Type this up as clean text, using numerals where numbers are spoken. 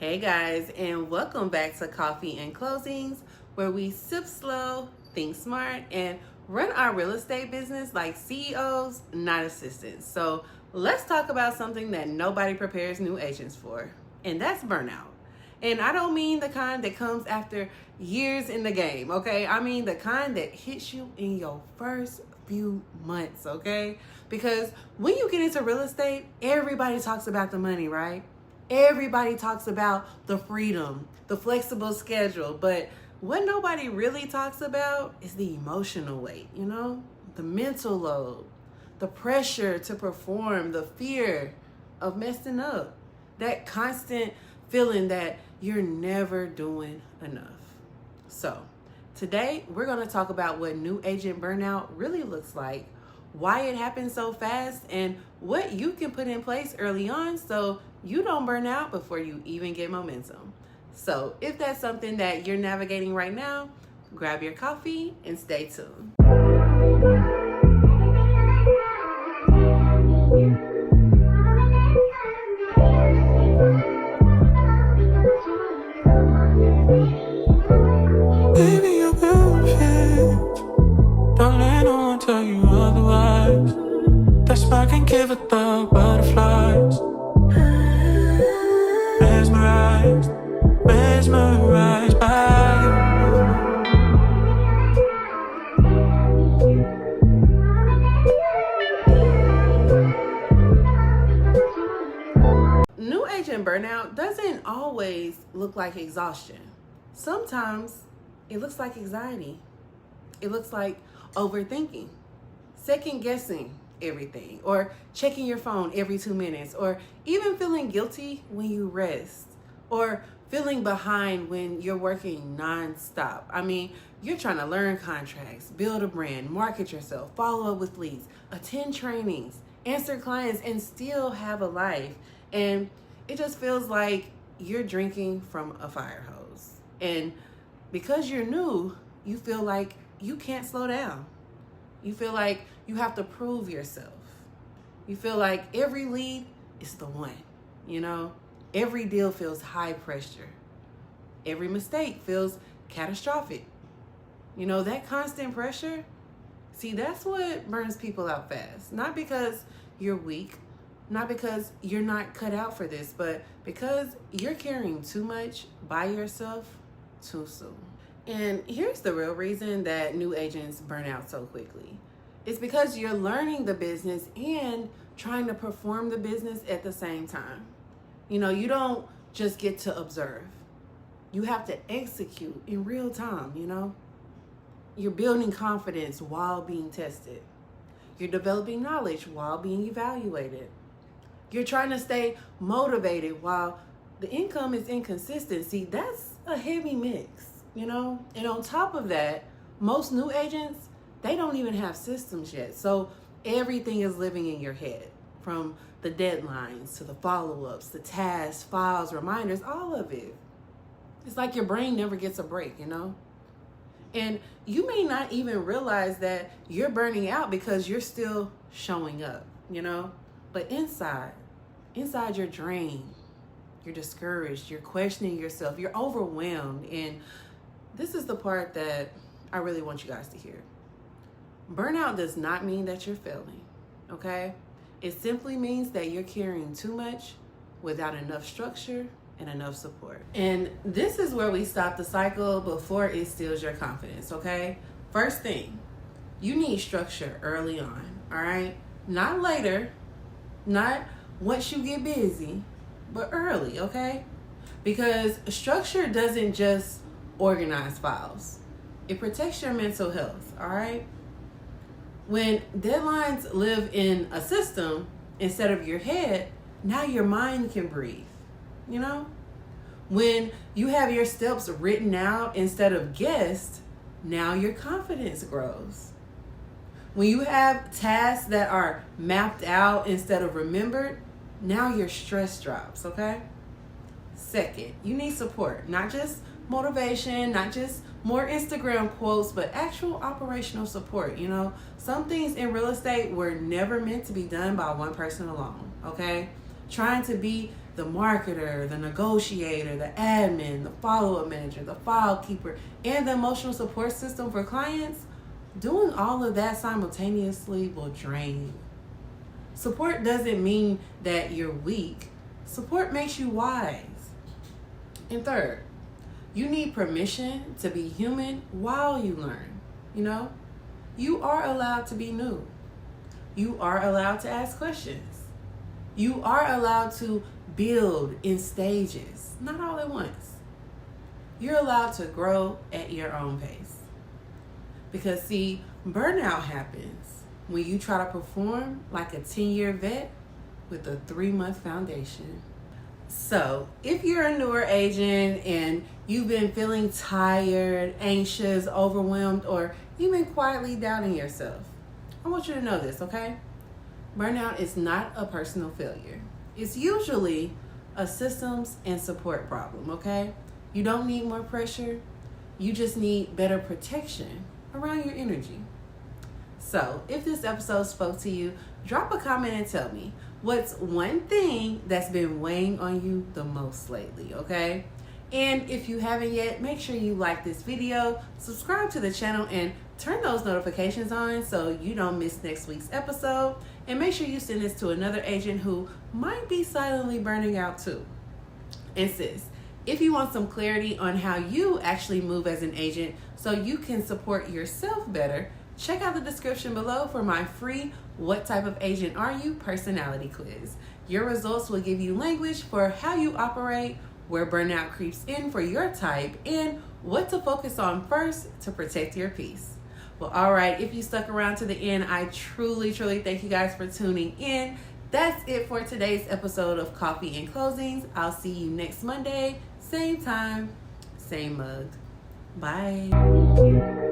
Hey guys, and welcome back to Coffee and Closings, where we sip slow, think smart, and run our real estate business like CEOs, not assistants. So let's talk about something that nobody prepares new agents for, and that's burnout. And I don't mean the kind that comes after years in the game, okay? I mean the kind that hits you in your first few months, okay? Because when you get into real estate, everybody talks about the money, right? Everybody talks about the freedom, the flexible schedule, but what nobody really talks about is the emotional weight, the mental load, the pressure to perform, the fear of messing up, that constant feeling that you're never doing enough. So today we're going to talk about what new agent burnout really looks like, why it happens so fast, and what you can put in place early on so you don't burn out before you even get momentum. So if that's something that you're navigating right now, grab your coffee and stay tuned. Baby, you're perfect. Don't let no one tell you otherwise. That's why I can give it the butterflies. Mesmerized, mesmerized by you. New agent burnout doesn't always look like exhaustion. Sometimes it looks like anxiety. It looks like overthinking, second guessing everything, or checking your phone every 2 minutes, or even feeling guilty when you rest, or feeling behind when you're working nonstop. I mean, you're trying to learn contracts, build a brand, market yourself, follow up with leads, attend trainings, answer clients, and still have a life. And it just feels like you're drinking from a fire hose. And because you're new, you feel like you can't slow down. You feel like you have to prove yourself. You feel like every lead is the one, Every deal feels high pressure. Every mistake feels catastrophic. That constant pressure, see, that's what burns people out fast. Not because you're weak, not because you're not cut out for this, but because you're carrying too much by yourself too soon. And here's the real reason that new agents burn out so quickly. It's because you're learning the business and trying to perform the business at the same time. You don't just get to observe. You have to execute in real time, You're building confidence while being tested. You're developing knowledge while being evaluated. You're trying to stay motivated while the income is inconsistent. See, that's a heavy mix. And on top of that, most new agents, they don't even have systems yet. So everything is living in your head, from the deadlines to the follow-ups, the tasks, files, reminders, all of it. It's like your brain never gets a break, And you may not even realize that you're burning out because you're still showing up, But inside you're drained, you're discouraged, you're questioning yourself, you're overwhelmed. And this is the part that I really want you guys to hear. Burnout does not mean that you're failing, okay? It simply means that you're carrying too much without enough structure and enough support. And this is where we stop the cycle before it steals your confidence, okay? First thing, you need structure early on, all right? Not later, not once you get busy, but early, okay? Because structure doesn't just organize files. It protects your mental health, all right? When deadlines live in a system instead of your head, now your mind can breathe, When you have your steps written out instead of guessed, now your confidence grows. When you have tasks that are mapped out instead of remembered, now your stress drops, okay? Second, you need support, not just motivation, not just more Instagram quotes, but actual operational support. Some things in real estate were never meant to be done by one person alone, okay? Trying to be the marketer, the negotiator, the admin, the follow-up manager, the file keeper, and the emotional support system for clients, doing all of that simultaneously will drain you. Support doesn't mean that you're weak. Support makes you wise. And third, you need permission to be human while you learn. You are allowed to be new. You are allowed to ask questions. You are allowed to build in stages, not all at once. You're allowed to grow at your own pace. Because see, burnout happens when you try to perform like a 10-year vet with a 3-month foundation. So, if you're a newer agent and you've been feeling tired, anxious, overwhelmed, or even quietly doubting yourself, I want you to know this, okay? Burnout is not a personal failure. It's usually a systems and support problem, okay? You don't need more pressure. You just need better protection around your energy. So, if this episode spoke to you, drop a comment and tell me what's one thing that's been weighing on you the most lately, okay? And if you haven't yet, make sure you like this video, subscribe to the channel, and turn those notifications on so you don't miss next week's episode. And make sure you send this to another agent who might be silently burning out too. And sis, if you want some clarity on how you actually move as an agent so you can support yourself better, check out the description below for my free What Type of Agent Are You personality quiz. Your results will give you language for how you operate, where burnout creeps in for your type, and what to focus on first to protect your peace. Well, all right, if you stuck around to the end, I truly thank you guys for tuning in. That's it for today's episode of Coffee and Closings. I'll see you next Monday, same time, same mug. Bye.